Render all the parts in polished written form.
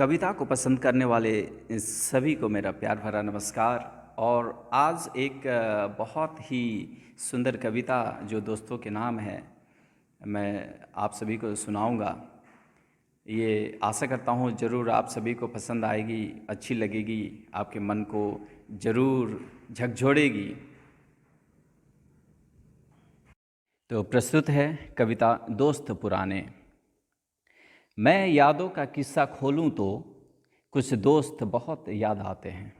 कविता को पसंद करने वाले सभी को मेरा प्यार भरा नमस्कार। और आज एक बहुत ही सुंदर कविता जो दोस्तों के नाम है मैं आप सभी को सुनाऊंगा। ये आशा करता हूँ ज़रूर आप सभी को पसंद आएगी, अच्छी लगेगी, आपके मन को ज़रूर झकझोड़ेगी। तो प्रस्तुत है कविता दोस्त पुराने। मैं यादों का किस्सा खोलूं तो कुछ दोस्त बहुत याद आते हैं।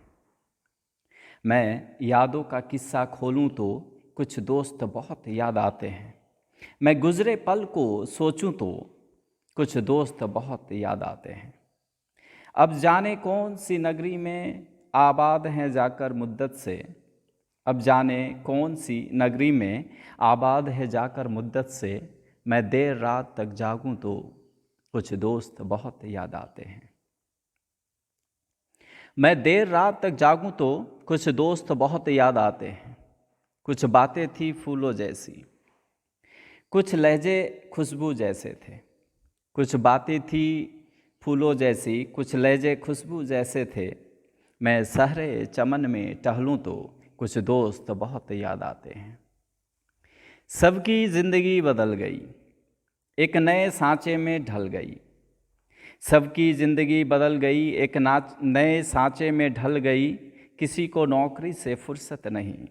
मैं यादों का किस्सा खोलूं तो कुछ दोस्त बहुत याद आते हैं। मैं गुजरे पल को सोचूं तो कुछ दोस्त बहुत याद आते हैं। अब जाने कौन सी नगरी में आबाद हैं जाकर मुद्दत से। अब जाने कौन सी नगरी में आबाद है जाकर मुद्दत से। मैं देर रात तक जागूं तो कुछ दोस्त बहुत याद आते हैं। मैं देर रात तक जागूं तो कुछ दोस्त बहुत याद आते हैं। कुछ बातें थी फूलों जैसी, कुछ लहजे खुशबू जैसे थे। कुछ बातें थी फूलों जैसी, कुछ लहजे खुशबू जैसे थे। मैं सहरे चमन में टहलूं तो कुछ दोस्त बहुत याद आते हैं। सबकी ज़िंदगी बदल गई, एक नए सांचे में ढल गई। सबकी ज़िंदगी बदल गई, एक नए सांचे में ढल गई। किसी को नौकरी से फुर्सत नहीं।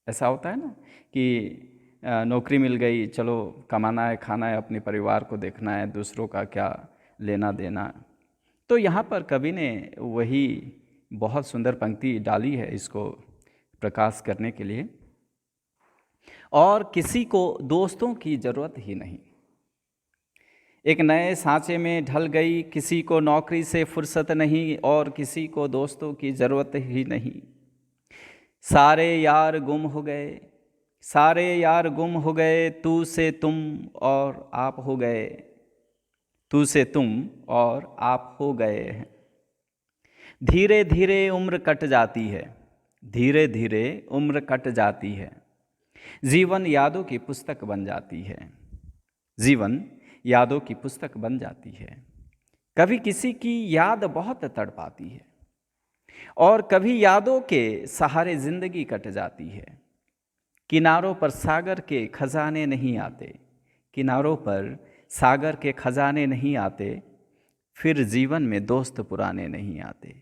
ऐसा होता है ना कि नौकरी मिल गई, चलो कमाना है, खाना है, अपने परिवार को देखना है, दूसरों का क्या लेना देना। तो यहाँ पर कवि ने वही बहुत सुंदर पंक्ति डाली है इसको प्रकाश करने के लिए। और किसी को दोस्तों की ज़रूरत ही नहीं, एक नए सांचे में ढल गई। किसी को नौकरी से फुर्सत नहीं और किसी को दोस्तों की ज़रूरत ही नहीं। सारे यार गुम हो गए, सारे यार गुम हो गए। तू से तुम और आप हो गए, तू से तुम और आप हो गए हैं। धीरे धीरे उम्र कट जाती है, धीरे धीरे उम्र कट जाती है। जीवन यादों की पुस्तक बन जाती है, जीवन यादों की पुस्तक बन जाती है। कभी किसी की याद बहुत तड़पाती है और कभी यादों के सहारे जिंदगी कट जाती है। किनारों पर सागर के खजाने नहीं आते, किनारों पर सागर के खजाने नहीं आते। फिर जीवन में दोस्त पुराने नहीं आते,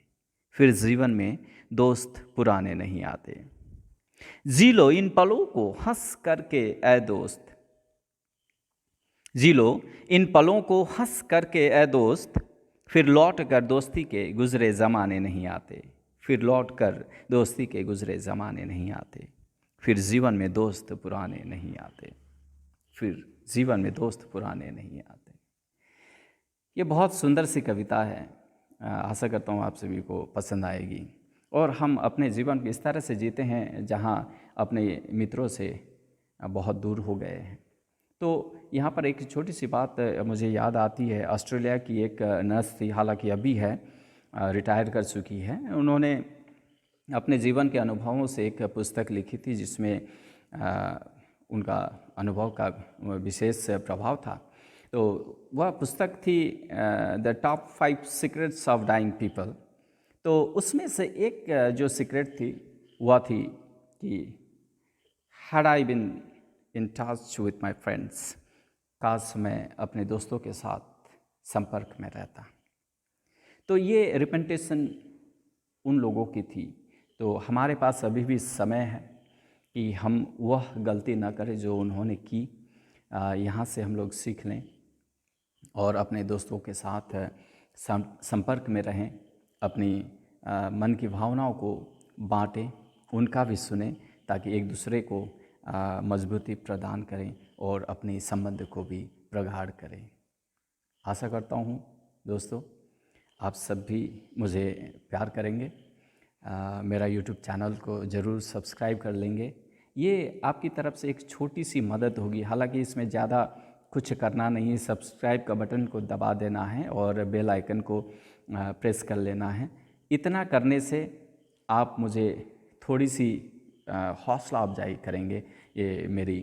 फिर जीवन में दोस्त पुराने नहीं आते। जी लो इन पलों को हंस करके ऐ दोस्त, जी लो इन पलों को हंस करके ऐ दोस्त। फिर लौट कर दोस्ती के गुजरे ज़माने नहीं आते, फिर लौट कर दोस्ती के गुजरे ज़माने नहीं आते। फिर जीवन में दोस्त पुराने नहीं आते, फिर जीवन में दोस्त पुराने नहीं आते। ये बहुत सुंदर सी कविता है, आशा करता हूँ आप सभी को पसंद आएगी। और हम अपने जीवन को इस तरह से जीते हैं जहाँ अपने मित्रों से बहुत दूर हो गए हैं। तो यहाँ पर एक छोटी सी बात मुझे याद आती है। ऑस्ट्रेलिया की एक नर्स थी, हालांकि अभी है, रिटायर कर चुकी है। उन्होंने अपने जीवन के अनुभवों से एक पुस्तक लिखी थी जिसमें उनका अनुभव का विशेष प्रभाव था। तो वह पुस्तक थी the top 5 secrets of dying people. तो उसमें से एक जो सीक्रेट थी वह थी कि had I been in touch with my friends, काश मैं अपने दोस्तों के साथ संपर्क में रहता। तो ये रिपेंटेशन उन लोगों की थी। तो हमारे पास अभी भी समय है कि हम वह गलती ना करें जो उन्होंने की। यहाँ से हम लोग सीख लें और अपने दोस्तों के साथ संपर्क में रहें, अपनी मन की भावनाओं को बांटें, उनका भी सुनें, ताकि एक दूसरे को मजबूती प्रदान करें और अपने संबंध को भी प्रगाढ़ करें। आशा करता हूँ दोस्तों आप सब भी मुझे प्यार करेंगे, मेरा यूट्यूब चैनल को ज़रूर सब्सक्राइब कर लेंगे। ये आपकी तरफ से एक छोटी सी मदद होगी, हालांकि इसमें ज़्यादा कुछ करना नहीं है। सब्सक्राइब का बटन को दबा देना है और बेल आइकन को प्रेस कर लेना है। इतना करने से आप मुझे थोड़ी सी हौसला अफजाई करेंगे, ये मेरी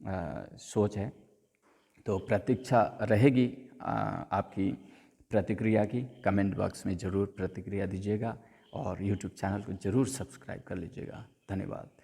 सोच है। तो प्रतीक्षा रहेगी आपकी प्रतिक्रिया की कमेंट बॉक्स में ज़रूर प्रतिक्रिया दीजिएगा और यूट्यूब चैनल को ज़रूर सब्सक्राइब कर लीजिएगा। धन्यवाद।